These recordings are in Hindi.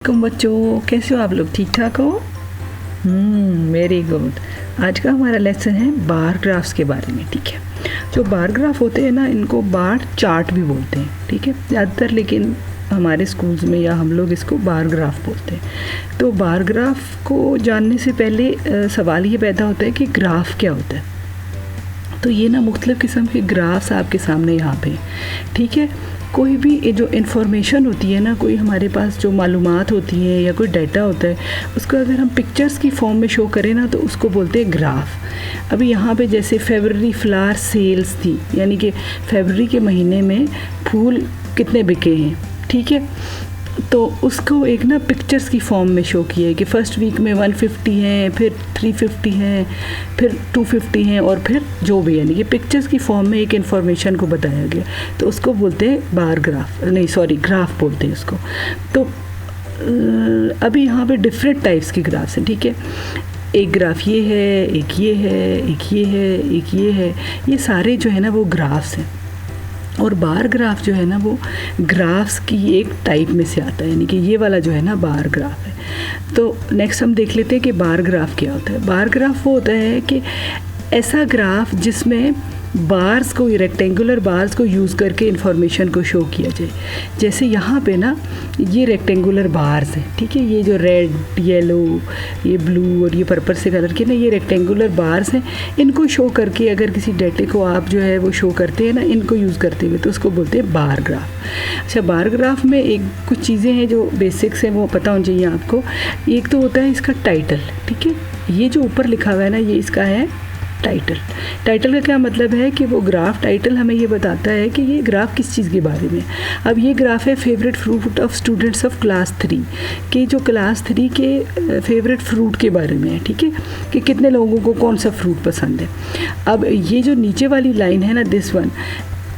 तुम बच्चों कैसे हो? आप लोग ठीक ठाक हो? Very good. आज का हमारा लेसन है बार ग्राफ्स के बारे में। ठीक है, जो बार ग्राफ होते हैं ना, इनको बार चार्ट भी बोलते हैं। ठीक है, ज़्यादातर लेकिन हमारे स्कूल्स में या हम लोग इसको बार ग्राफ बोलते हैं। तो बार ग्राफ को जानने से पहले सवाल ये पैदा होता है कि ग्राफ क्या होता है। तो ये ना मुख्तलिफ़ किस्म के ग्राफ्स आपके सामने यहाँ पे। ठीक है, कोई भी जो इन्फॉर्मेशन होती है ना, कोई हमारे पास जो मालूमात होती है या कोई डाटा होता है, उसको अगर हम पिक्चर्स की फॉर्म में शो करें ना, तो उसको बोलते हैं ग्राफ। अभी यहाँ पे जैसे फरवरी फ्लावर सेल्स थी, यानी कि फरवरी के महीने में फूल कितने बिके हैं। ठीक है, तो उसको एक ना पिक्चर्स की फॉर्म में शो किया है कि फ़र्स्ट वीक में 150 हैं, फिर 350 हैं, फिर 250 हैं, और फिर जो भी, यानी कि पिक्चर्स की फॉर्म में एक इन्फॉर्मेशन को बताया गया। तो उसको बोलते हैं बार ग्राफ, नहीं सॉरी ग्राफ बोलते हैं उसको। तो अभी यहाँ पे डिफरेंट टाइप्स के ग्राफ्स हैं। ठीक है, एक ग्राफ ये है, एक ये है, एक ये है, एक ये है, ये सारे जो है ना वो ग्राफ्स हैं। और बार ग्राफ जो है ना वो ग्राफ्स की एक टाइप में से आता है, यानी कि ये वाला जो है ना बार ग्राफ है। तो नेक्स्ट हम देख लेते हैं कि बार ग्राफ क्या होता है। बार ग्राफ वो होता है कि ऐसा ग्राफ जिसमें बार्स को, रेक्टेंगुलर बार्स को यूज़ करके इंफॉर्मेशन को शो किया जाए। जैसे यहाँ पे ना ये रेक्टेंगुलर बार्स हैं। ठीक है, ये जो रेड, येलो, ये ब्लू और ये पर्पल से कलर के ना, ये रेक्टेंगुलर बार्स हैं। इनको शो करके अगर किसी डाटे को आप जो है वो शो करते हैं ना, इनको यूज़ करते हुए, तो उसको बोलते हैं बार ग्राफ। अच्छा, बार ग्राफ में एक कुछ चीज़ें हैं जो बेसिक्स हैं, वो पता होनी चाहिए आपको। एक तो होता है इसका टाइटल। ठीक है, ये जो ऊपर लिखा हुआ है ना, ये इसका है टाइटल। टाइटल का क्या मतलब है कि वो ग्राफ टाइटल हमें ये बताता है कि ये ग्राफ किस चीज़ के बारे में। अब ये ग्राफ है favourite fruit of students of class 3 के, जो क्लास 3 के फेवरेट फ्रूट के बारे में है। ठीक है, कि कितने लोगों को कौन सा फ्रूट पसंद है। अब ये जो नीचे वाली लाइन है ना, दिस वन,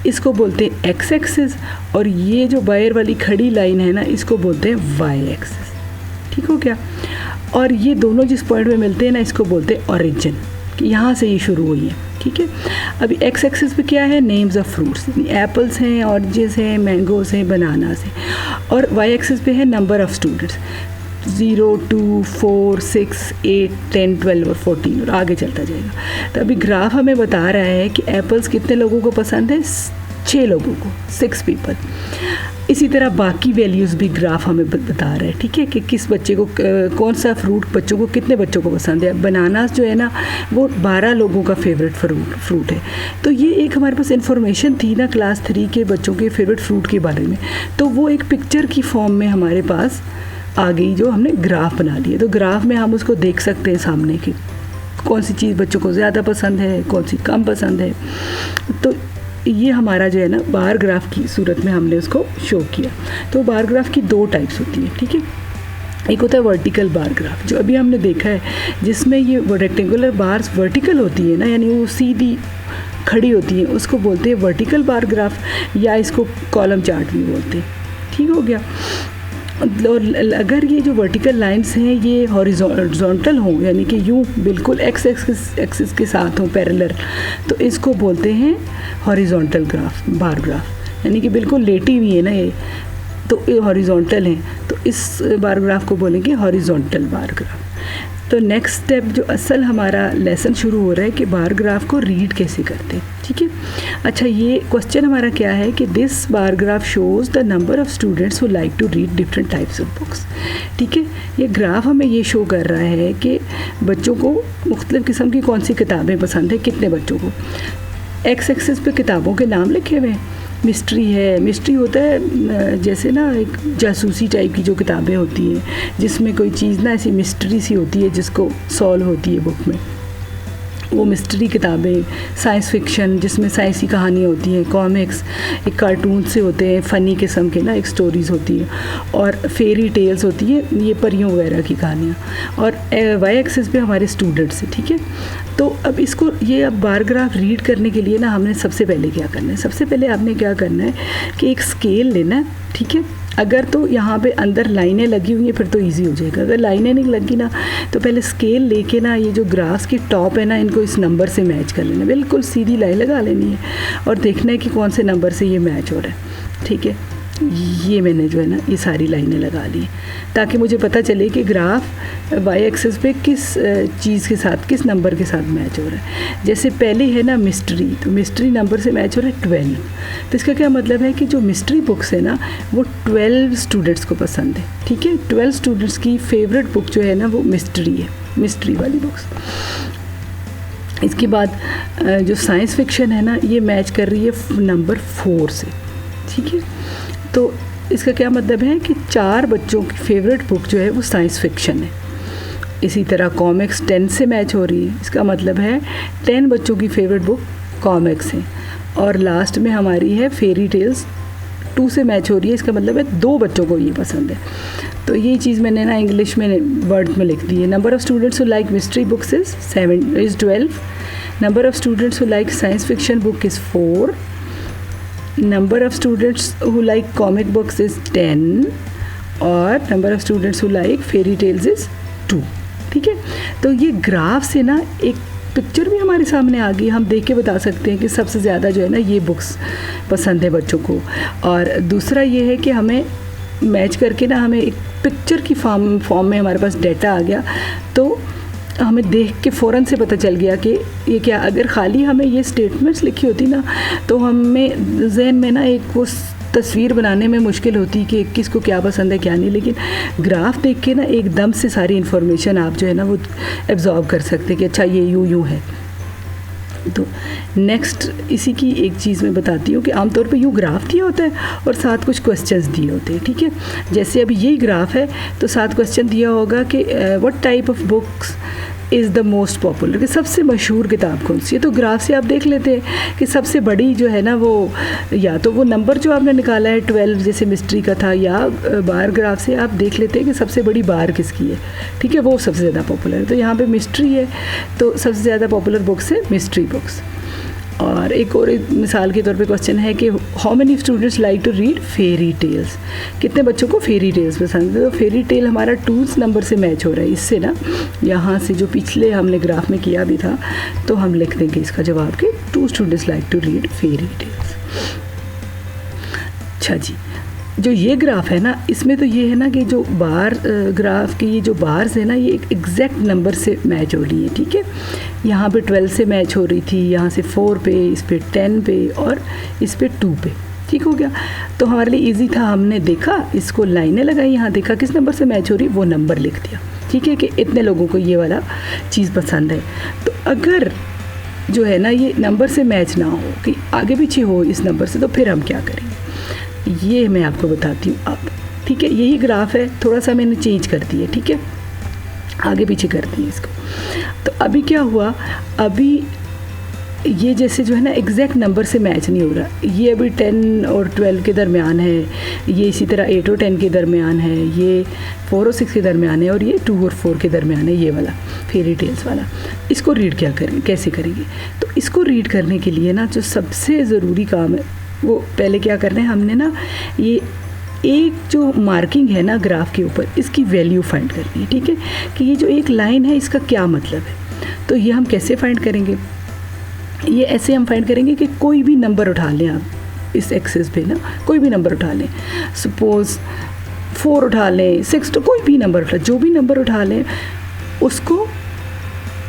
इसको बोलते हैं एक्स एक्सिस, और ये जो बाहर वाली खड़ी लाइन है ना, इसको बोलते हैं वाई एक्सिस। ठीक हो गया। और ये दोनों जिस पॉइंट में मिलते हैं ना, इसको बोलते हैं ओरिजिन, कि यहाँ से ये शुरू हुई है। ठीक है, अभी एक्स एक्सिस पे क्या है, नेम्स ऑफ फ्रूट्स, एप्पल्स हैं, ऑरेंजेस हैं, मैंगोस हैं, बनानास हैं। और वाई एक्सिस पे है नंबर ऑफ स्टूडेंट्स, 0, 2, 4, 6, 8, 10, 12 और 14, और आगे चलता जाएगा। तो अभी ग्राफ हमें बता रहा है कि एप्पल्स कितने लोगों को पसंद है, 6 लोगों को, 6 पीपल। इसी तरह बाकी वैल्यूज़ भी ग्राफ हमें बता रहा है। ठीक है, कि किस बच्चे को कौन सा फ्रूट, बच्चों को कितने बच्चों को पसंद है। बनानास जो है ना, वो 12 लोगों का फेवरेट फ्रूट है। तो ये एक हमारे पास इन्फॉर्मेशन थी ना क्लास 3 के बच्चों के फेवरेट फ्रूट के बारे में, तो वो एक पिक्चर की फॉर्म में हमारे पास आ गई, जो हमने ग्राफ बना लिया। तो ग्राफ में हम उसको देख सकते हैं सामने की कौन सी चीज़ बच्चों को ज़्यादा पसंद है, कौन सी कम पसंद है। तो ये हमारा जो है ना बार ग्राफ की सूरत में हमने उसको शो किया। तो बार ग्राफ की 2 टाइप्स होती है। ठीक है, एक होता है वर्टिकल बार ग्राफ, जो अभी हमने देखा है, जिसमें ये रेक्टेंगुलर बार्स वर्टिकल होती है ना, यानी वो सीधी खड़ी होती है, उसको बोलते हैं वर्टिकल बार ग्राफ, या इसको कॉलम चार्ट भी बोलते हैं। ठीक हो गया। और अगर ये जो वर्टिकल लाइंस हैं ये हॉरिजॉन्टल हों, यानी कि यूँ बिल्कुल एक्स एक्सिस के साथ हों, पैरेलल, तो इसको बोलते हैं हॉरिजॉन्टल ग्राफ, बार ग्राफ, यानी कि बिल्कुल लेटी हुई है ना ये, तो ये हॉरिजॉन्टल हैं, तो इस बार ग्राफ को बोलेंगे हॉरिजॉन्टल बार ग्राफ। तो नेक्स्ट स्टेप जो असल हमारा लेसन शुरू हो रहा है कि बार ग्राफ को रीड कैसे करते हैं। ठीक है, अच्छा, ये क्वेश्चन हमारा क्या है कि this bar graph shows the number of students who like to read different types of books. ठीक है, ये ग्राफ हमें ये शो कर रहा है कि बच्चों को मुख्तलिफ़ किस्म की कौन सी किताबें पसंद है, कितने बच्चों को। एक्स एक्सिस पे किताबों के नाम लिखे हुए हैं। मिस्ट्री है, मिस्ट्री होता है जैसे ना एक जासूसी टाइप की जो किताबें होती हैं, जिसमें कोई चीज़ ना ऐसी मिस्ट्री सी होती है जिसको सॉल्व होती है बुक में, वो मिस्ट्री किताबें। साइंस फिक्शन, जिसमें साइंसी कहानियाँ होती हैं। कॉमिक्स, एक कार्टून से होते हैं, फ़नी किस्म के ना, एक स्टोरीज़ होती हैं। और फेरी टेल्स होती है, ये परियों वगैरह की कहानियाँ। और वाई एक्सिस पे हमारे स्टूडेंट्स हैं। ठीक है, तो अब इसको, ये अब बार ग्राफ रीड करने के लिए ना हमने सबसे पहले क्या करना है, सबसे पहले आपने क्या करना है कि एक स्केल लेना है। ठीक है, अगर तो यहाँ पे अंदर लाइनें लगी हुई हैं फिर तो इजी हो जाएगा। अगर लाइनें नहीं लगी ना, तो पहले स्केल लेके ना ये जो ग्राफ्स की टॉप है ना, इनको इस नंबर से मैच कर लेना, बिल्कुल सीधी लाइन लगा लेनी है और देखना है कि कौन से नंबर से ये मैच हो रहा है। ठीक है, ये मैंने जो है ना ये सारी लाइनें लगा ली ताकि मुझे पता चले कि ग्राफ वाई एक्सिस पे किस चीज़ के साथ, किस नंबर के साथ मैच हो रहा है। जैसे पहले है ना मिस्ट्री, तो मिस्ट्री नंबर से मैच हो रहा है 12। तो इसका क्या मतलब है कि जो मिस्ट्री बुक्स है ना वो 12 स्टूडेंट्स को पसंद है, ठीक है। 12 स्टूडेंट्स की फेवरेट बुक जो है ना वो मिस्ट्री है, मिस्ट्री वाली बुक्स। इसके बाद जो साइंस फिक्शन है ना ये मैच कर रही है नंबर 4 से, ठीक है। तो इसका क्या मतलब है कि 4 बच्चों की फेवरेट बुक जो है वो साइंस फिक्शन है। इसी तरह कॉमिक्स 10 से मैच हो रही है, इसका मतलब है 10 बच्चों की फेवरेट बुक कॉमिक्स है। और लास्ट में हमारी है फेरी टेल्स 2 से मैच हो रही है, इसका मतलब है 2 बच्चों को ये पसंद है। तो ये चीज़ मैंने ना इंग्लिश में वर्ड में लिख दी है। Number of students who like mystery books is 12, number of students who like science fiction book is 4, number of students who like comic books is 10 और number of students who like fairy tales is 2, ठीक है। तो ये ग्राफ से ना एक पिक्चर भी हमारे सामने आ गई, हम देख के बता सकते हैं कि सबसे ज़्यादा जो है ना ये बुक्स पसंद है बच्चों को। और दूसरा ये है कि हमें मैच करके ना हमें एक पिक्चर की फॉर्म में हमारे पास डेटा आ गया, तो हमें देख के फ़ौरन से पता चल गया कि ये क्या। अगर खाली हमें ये स्टेटमेंट्स लिखी होती ना तो हमें जहन में ना एक वो तस्वीर बनाने में मुश्किल होती कि किसको क्या पसंद है क्या नहीं, लेकिन ग्राफ देख के ना एकदम से सारी इन्फॉर्मेशन आप जो है ना वो एब्जॉर्ब कर सकते हैं कि अच्छा ये यूँ है। तो नेक्स्ट इसी की एक चीज़ मैं बताती हूँ कि आमतौर पे यूँ ग्राफ दिया होता है और साथ कुछ क्वेश्चंस दिए होते हैं, ठीक है। जैसे अभी यही ग्राफ है तो साथ क्वेश्चन दिया होगा कि what type of books is the most popular, कि सबसे मशहूर किताब कौन सी है। तो ग्राफ से आप देख लेते हैं कि सबसे बड़ी जो है ना वो या तो वो नंबर जो आपने निकाला है 12 जैसे मिस्ट्री का था, या बार ग्राफ से आप देख लेते हैं कि सबसे बड़ी बार किसकी है, ठीक है, वो सबसे ज़्यादा पॉपुलर है। तो यहाँ पे मिस्ट्री है तो सबसे ज़्यादा पॉपुलर बुक्स है मिस्ट्री बुक्स। और एक और मिसाल के तौर पे क्वेश्चन है कि how many students like to read fairy tales, कितने बच्चों को फेरी टेल्स पसंद है। तो फेरी टेल हमारा 2 नंबर से मैच हो रहा है। इससे ना यहाँ से जो पिछले हमने ग्राफ में किया भी था तो हम लिख देंगे इसका जवाब कि 2 students like to read fairy tales. अच्छा जी, जो ये ग्राफ है ना इसमें तो ये है ना कि जो बार ग्राफ की ये जो बार्स है ना ये एक एग्जैक्ट नंबर से मैच हो रही है, ठीक है। यहाँ पे 12 से मैच हो रही थी, यहाँ से 4 पे, इस पे 10 पे और इस पे 2 पे, ठीक हो गया। तो हमारे लिए इजी था, हमने देखा इसको लाइनें लगाई, यहाँ देखा किस नंबर से मैच हो रही, वो नंबर लिख दिया, ठीक है, कि इतने लोगों को ये वाला चीज़ पसंद है। तो अगर जो है ना ये नंबर से मैच ना हो कि आगे पीछे हो इस नंबर से, तो फिर हम क्या करेंगे ये मैं आपको बताती हूँ अब, ठीक है। यही ग्राफ है, थोड़ा सा मैंने चेंज कर दिया, ठीक है, आगे पीछे कर दिए इसको। तो अभी क्या हुआ, अभी ये जैसे जो है ना एग्जैक्ट नंबर से मैच नहीं हो रहा, ये अभी 10 और 12 के दरमियान है, ये इसी तरह 8 और 10 के दरमियान है, ये 4 और 6 के दरमियान है, और ये 2 और 4 के दरमियान है, ये वाला फेरी टेल्स वाला। इसको रीड क्या करेंगे, कैसे करेंगे। तो इसको रीड करने के लिए ना जो सबसे ज़रूरी काम है वो पहले क्या करना है, हमने ना ये एक जो मार्किंग है ना ग्राफ के ऊपर इसकी वैल्यू फाइंड करनी है, ठीक है, कि ये जो एक लाइन है इसका क्या मतलब है। तो ये हम कैसे फाइंड करेंगे, ये ऐसे हम फाइंड करेंगे कि कोई भी नंबर उठा लें आप इस एक्सिस पे ना, कोई भी नंबर उठा लें, सपोज़ 4 उठा लें, 6, तो कोई भी नंबर उठा, जो भी नंबर उठा लें उसको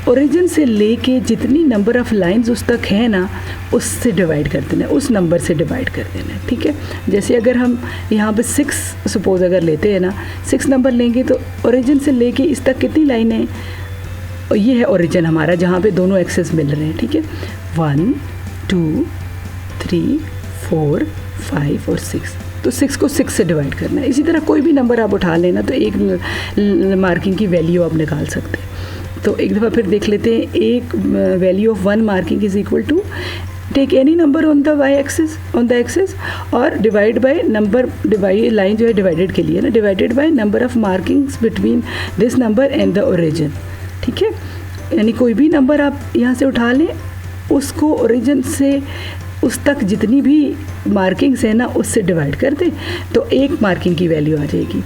ओरिजिन से लेके जितनी नंबर ऑफ़ लाइंस उस तक है ना उससे डिवाइड कर देना, उस नंबर से डिवाइड कर देना, ठीक है। जैसे अगर हम यहाँ पे 6 सपोज़ अगर लेते हैं ना, 6 नंबर लेंगे तो ओरिजिन से लेके इस तक कितनी लाइनें हैं, और ये है ओरिजिन हमारा जहाँ पे दोनों एक्सेस मिल रहे हैं, ठीक है। 1 2 3 4 5 और 6, तो 6 को 6 से डिवाइड करना है। इसी तरह कोई भी नंबर आप उठा लेना तो एक मार्किंग की वैल्यू आप निकाल सकते हैं। तो एक दफ़ा फिर देख लेते हैं, एक value of 1 marking is equal to take any number on the Y axis, on the axis, और divide by number, divide line जो है डिवाइडेड के लिए ना, divided by number of markings between this number and the origin, ठीक है। यानी कोई भी नंबर आप यहाँ से उठा लें, उसको ओरिजिन से उस तक जितनी भी मार्किंग्स है ना उससे डिवाइड कर दें तो एक मार्किंग की वैल्यू आ जाएगी।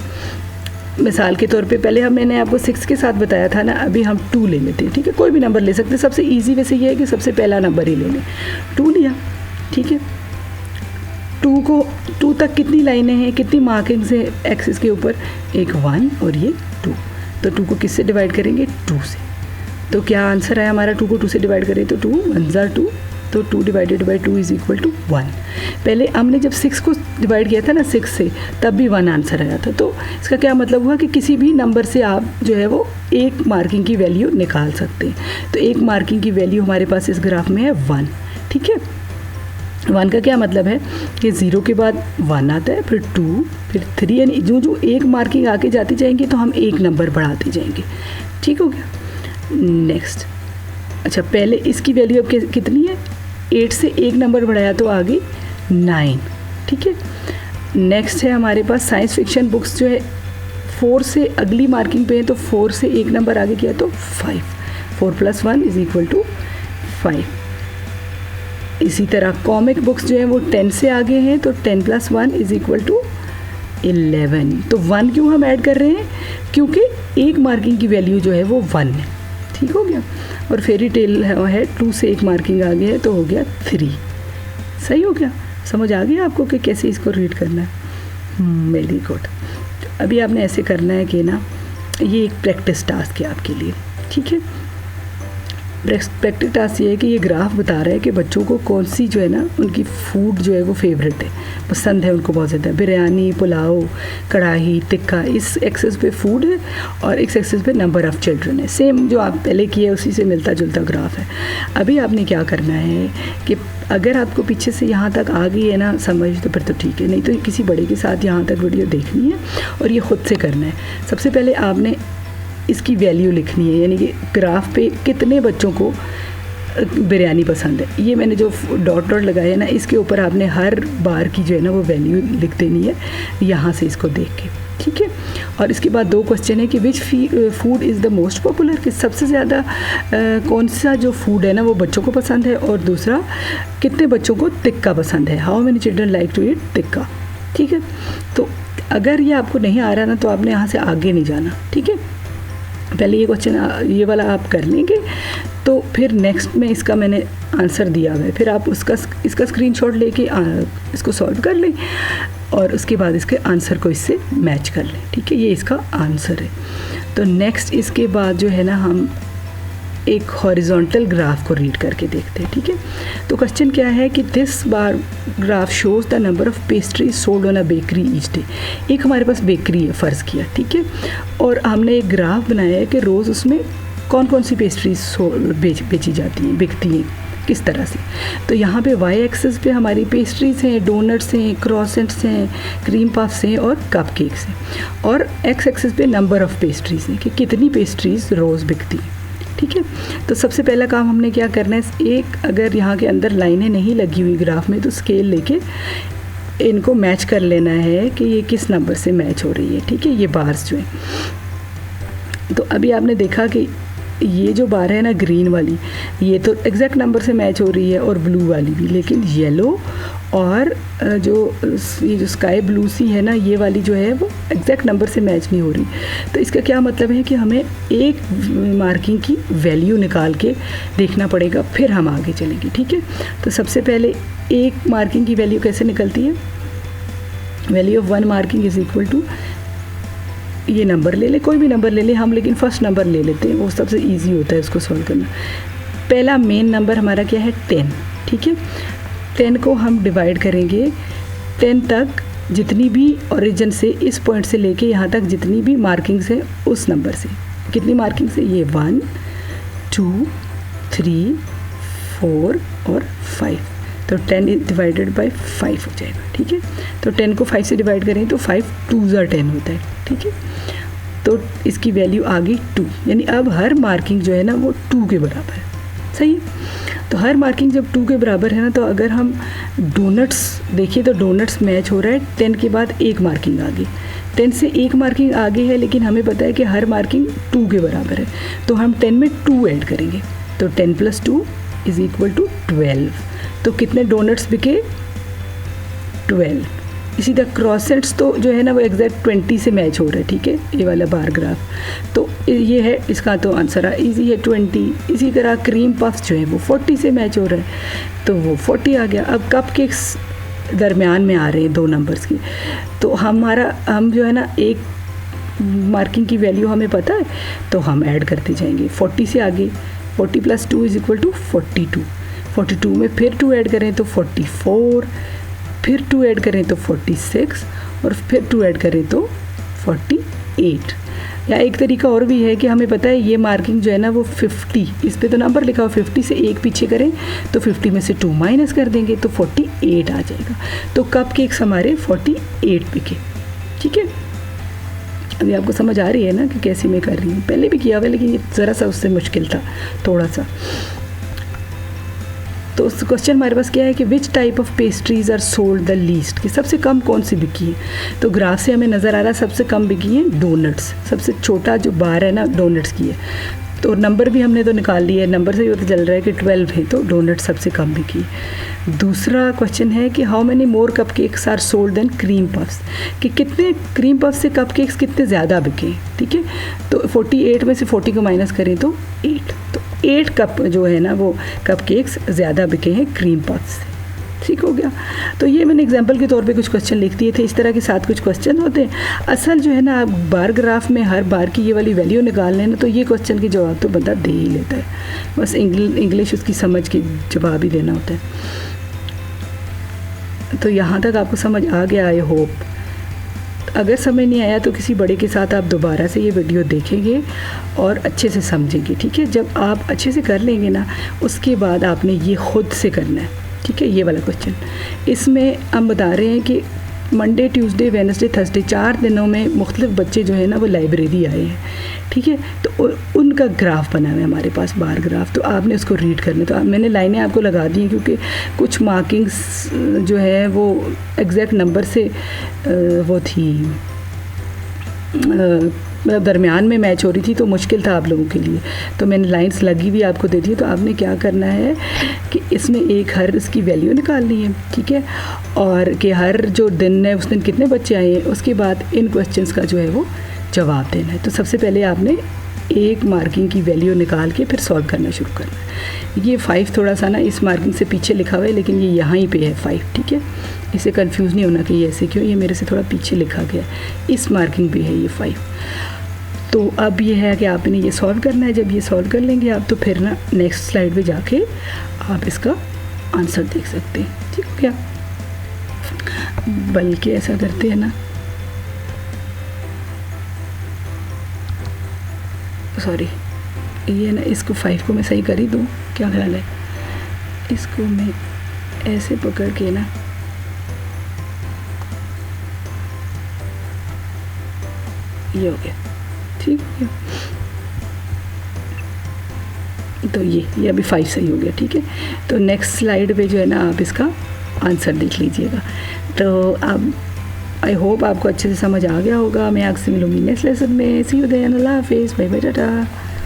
मिसाल के तौर पे पहले मैंने आपको 6 के साथ बताया था ना, अभी हम 2 ले लेते हैं, ठीक है, कोई भी नंबर ले सकते हैं। सबसे इजी वैसे ये है कि सबसे पहला नंबर ही ले लें, 2 लिया, ठीक है। टू तक कितनी लाइनें हैं, कितनी मार्किंग्स हैं एक्सिस के ऊपर, एक 1 और ये 2। तो 2 को किससे डिवाइड करेंगे, 2 से। तो क्या आंसर है हमारा, 2 को 2 से डिवाइड करें तो 2 1 ज़ा 2, तो 2 divided by 2 is equal to 1। पहले हमने जब 6 को डिवाइड किया था ना 6 से, तब भी 1 आंसर आया था। तो इसका क्या मतलब हुआ कि किसी भी नंबर से आप जो है वो एक मार्किंग की वैल्यू निकाल सकते हैं। तो एक मार्किंग की वैल्यू हमारे पास इस ग्राफ में है 1, ठीक है। 1 का क्या मतलब है कि 0 के बाद 1 आता है, फिर 2, फिर 3, यानी जो जो एक मार्किंग आके जाती जाएंगे तो हम एक नंबर बढ़ाते जाएंगे, ठीक हो गया। नेक्स्ट, अच्छा पहले इसकी वैल्यू अब कितनी है, 8 से एक नंबर बढ़ाया तो आ गई 9, ठीक है। नेक्स्ट है हमारे पास साइंस फिक्शन बुक्स जो है 4 से अगली मार्किंग पे है, तो 4 से एक नंबर आगे किया तो 5, 4 + 1 इज इक्वल टू 5। इसी तरह कॉमिक बुक्स जो है वो 10 से आगे हैं, तो 10 + 1 इज इक्वल टू 11। तो 1 क्यों हम ऐड कर रहे हैं, क्योंकि एक मार्किंग की वैल्यू जो है वो 1 है, ठीक हो गया। और फेरी टेल है 2 से एक मार्किंग आगे है तो हो गया 3, सही हो गया। समझ आ गया आपको कि कैसे इसको रीड करना है, वेरी गुड। अभी आपने ऐसे करना है कि ना, ये एक प्रैक्टिस टास्क है आपके लिए, ठीक है। प्रैक्टिस टास्क ये है कि ये ग्राफ बता रहा है कि बच्चों को कौन सी जो है ना उनकी फूड जो है वो फेवरेट है, पसंद है उनको बहुत ज़्यादा। बिरयानी, पुलाव, कढ़ाई, टिक्का, इस एक्सेस पे फूड है और इस एक्सेस पे नंबर ऑफ़ चिल्ड्रन है। सेम जो आप पहले किए उसी से मिलता जुलता ग्राफ है। अभी आपने क्या करना है कि अगर आपको पीछे से यहाँ तक आ गई है ना समझ, तो फिर तो ठीक है, नहीं तो किसी बड़े के साथ यहाँ तक वीडियो देखनी है और ये ख़ुद से करना है। सबसे पहले आपने इसकी वैल्यू लिखनी है, यानी कि ग्राफ पे कितने बच्चों को बिरयानी पसंद है। ये मैंने जो डॉट डॉट लगाया है ना, इसके ऊपर आपने हर बार की जो है ना वो वैल्यू लिख देनी है यहाँ से इसको देख के, ठीक है। और इसके बाद 2 क्वेश्चन है कि which food is the most popular, कि सबसे ज़्यादा कौन सा जो फूड है ना वो बच्चों को पसंद है, और दूसरा कितने बच्चों को टिक्का पसंद है, how many children like to eat tikka, ठीक है। तो अगर ये आपको नहीं आ रहा ना तो आपने यहाँ से आगे नहीं जाना, ठीक है। पहले ये क्वेश्चन ये वाला आप कर लेंगे, तो फिर नेक्स्ट में इसका मैंने आंसर दिया हुआ है, फिर आप इसका स्क्रीनशॉट लेके इसको सॉल्व कर लें और उसके बाद इसके आंसर को इससे मैच कर लें, ठीक है। ये इसका आंसर है। तो नेक्स्ट इसके बाद जो है ना हम एक हॉरिजॉन्टल ग्राफ को रीड करके देखते हैं, ठीक है। तो क्वेश्चन क्या है कि this bar graph shows the number of pastry sold on a bakery each day. एक हमारे पास बेकरी है फ़र्ज़ किया, ठीक है, और हमने एक ग्राफ बनाया है कि रोज़ उसमें कौन कौन सी पेस्ट्रीज बेची जाती हैं, बिकती हैं, किस तरह से। तो यहाँ पे वाई एक्सिस पे हमारी पेस्ट्रीज हैं, डोनट्स हैं, क्रॉसेंट्स हैं, क्रीम पफ्स हैं और कप केक्स हैं, और एक्स एक्सिस पे नंबर ऑफ़ पेस्ट्रीज हैं कि कितनी पेस्ट्रीज रोज़ बिकती हैं, ठीक है। तो सबसे पहला काम हमने क्या करना है, एक अगर यहाँ के अंदर लाइनें नहीं लगी हुई ग्राफ में तो स्केल लेके इनको मैच कर लेना है कि ये किस नंबर से मैच हो रही है, ठीक है, ये बार्स जो है। तो अभी आपने देखा कि ये जो बार है ना ग्रीन वाली, ये तो एग्जैक्ट नंबर से मैच हो रही है, और ब्लू वाली भी, लेकिन येलो और ये जो स्काई ब्लू सी है ना, ये वाली जो है वो एग्जैक्ट नंबर से मैच नहीं हो रही। तो इसका क्या मतलब है कि हमें एक मार्किंग की वैल्यू निकाल के देखना पड़ेगा, फिर हम आगे चलेंगे, ठीक है। तो सबसे पहले एक मार्किंग की वैल्यू कैसे निकलती है, value of 1 marking is equal to, ये नंबर ले ले, कोई भी नंबर ले ले हम, लेकिन फर्स्ट नंबर ले लेते हैं, वो सबसे इजी होता है उसको सॉल्व करना। पहला मेन नंबर हमारा क्या है 10, ठीक है। 10 को हम डिवाइड करेंगे 10 तक जितनी भी ओरिजिन से इस पॉइंट से लेके यहाँ तक जितनी भी मार्किंग्स हैं उस नंबर से, कितनी मार्किंग्स है, ये 1 2 3 4 और 5, तो 10 डिवाइडेड बाय 5 हो जाएगा, ठीक है। तो 10 को 5 से डिवाइड करें तो 5 2 ज़ा 10 होता है, ठीक है। तो इसकी वैल्यू आ गई 2, यानी अब हर मार्किंग जो है ना वो 2 के बराबर है, सही है। तो हर मार्किंग जब 2 के बराबर है ना, तो अगर हम डोनट्स देखिए तो डोनट्स मैच हो रहा है, 10 के बाद एक मार्किंग आ गई, 10 से एक मार्किंग आगे है, लेकिन हमें पता है कि हर मार्किंग 2 के बराबर है, तो हम 10 में 2 ऐड करेंगे, तो 10 + 2 इज़ इक्वल टू 12। तो कितने डोनट्स बिके, 12। इसी तरह क्रॉसेंट्स तो जो है ना वो एग्जैक्ट 20 से मैच हो रहा है, ठीक है, ये वाला बार ग्राफ, तो ये है इसका तो आंसर इजी है 20। इसी तरह क्रीम पफ्स जो है वो 40 से मैच हो रहा है, तो वो 40 आ गया। अब कप केक्स दरमियान में आ रहे हैं दो नंबर्स की, तो हम जो है ना एक मार्किंग की वैल्यू हमें पता है, तो हम ऐड करते जाएंगे 40 से आगे। 40 + 2 = 42। 42 में फिर 2 ऐड करें तो 44, फिर 2 ऐड करें तो 46 और फिर 2 ऐड करें तो 48। या एक तरीका और भी है कि हमें पता है ये मार्किंग जो है ना वो 50, इस पे तो नंबर लिखा हो, 50 से एक पीछे करें तो 50 में से 2 माइनस कर देंगे तो 48 आ जाएगा। तो कप केक्स हमारे 48 बिके। ठीक है, अभी आपको समझ आ रही है ना कि कैसे मैं कर रही हूँ। पहले भी किया हुआ लेकिन ये ज़रा सा उससे मुश्किल था थोड़ा सा। तो उस क्वेश्चन हमारे पास क्या है कि which type of pastries are sold the least, कि सबसे कम कौन सी बिकी है। तो ग्राफ से हमें नज़र आ रहा है सबसे कम बिकी है डोनट्स, सबसे छोटा जो बार है ना डोनट्स की है। तो नंबर भी हमने तो निकाल लिया है, नंबर से ही पता चल रहा है कि 12 है, तो डोनट सबसे कम बिकी। दूसरा क्वेश्चन है कि how many more cupcakes are sold than cream puffs, कि कितने क्रीम पफ्स से कप केक्स कितने ज़्यादा बिके। ठीक है, तो 48 में से 40 को माइनस करें तो 8, तो 8 कप जो है ना वो कप केक्स ज़्यादा बिके हैं क्रीम पफ्स से। ठीक हो गया। तो ये मैंने एग्जांपल के तौर पे कुछ क्वेश्चन लिख दिए थे, इस तरह के साथ कुछ क्वेश्चन होते हैं। असल जो है ना आप बार ग्राफ में हर बार की ये वाली वैल्यू निकाल लें ना, तो ये क्वेश्चन के जवाब तो बंदा दे ही लेता है, बस इंग्लिश उसकी समझ के जवाब ही देना होता है। तो यहाँ तक आपको समझ आ गया, आई होप। अगर समझ नहीं आया तो किसी बड़े के साथ आप दोबारा से ये वीडियो देखेंगे और अच्छे से समझेंगे। ठीक है, जब आप अच्छे से कर लेंगे ना उसके बाद आपने ये खुद से करना है। ठीक है, ये वाला क्वेश्चन इसमें हम बता रहे हैं कि मंडे, ट्यूसडे, वेडनेसडे, थर्सडे 4 दिनों में मुख्तलिफ बच्चे जो है ना वो लाइब्रेरी आए हैं। ठीक है, तो उनका ग्राफ बना हुआ है हमारे पास, बार ग्राफ, तो आपने उसको रीड करना है। तो मैंने लाइनें आपको लगा दी हैं क्योंकि कुछ मार्किंग्स जो है वो एग्जैक्ट नंबर से वो थी दरमियान में मैच हो रही थी, तो मुश्किल था आप लोगों के लिए, तो मैंने लाइंस लगी हुई आपको दे दी। तो आपने क्या करना है कि इसमें एक हर इसकी वैल्यू निकालनी है। ठीक है, और कि हर जो दिन है उस दिन कितने बच्चे आए हैं, उसके बाद इन क्वेश्चंस का जो है वो जवाब देना है। तो सबसे पहले आपने एक मार्किंग की वैल्यू निकाल के फिर सॉल्व करना शुरू करना है। ये 5 थोड़ा सा ना इस मार्किंग से पीछे लिखा हुआ है, लेकिन ये यहाँ ही पे है 5। ठीक है, इसे कंफ्यूज नहीं होना कि ये ऐसे क्यों, ये मेरे से थोड़ा पीछे लिखा गया, इस मार्किंग पे है ये 5। तो अब ये है कि आपने ये सॉल्व करना है। जब ये सॉल्व कर लेंगे आप तो फिर ना नेक्स्ट स्लाइड पे जाके आप इसका आंसर देख सकते हैं। ठीक हो गया, बल्कि ऐसा करते हैं ना, सॉरी ये ना इसको 5 को मैं सही कर ही दूँ, क्या ख्याल है? इसको मैं ऐसे पकड़ के ना ये हो गया। ठीक है, तो ये अभी 5 सही हो गया। ठीक है, तो नेक्स्ट स्लाइड पे जो है ना आप इसका आंसर देख लीजिएगा। तो अब आई होप आपको अच्छे से समझ आ गया होगा। मैं आपसे मिलूंगी नेक्स्ट लेसन में। सी यू देन, अल्लाह हाफिज़, बाय बाय, टाटा।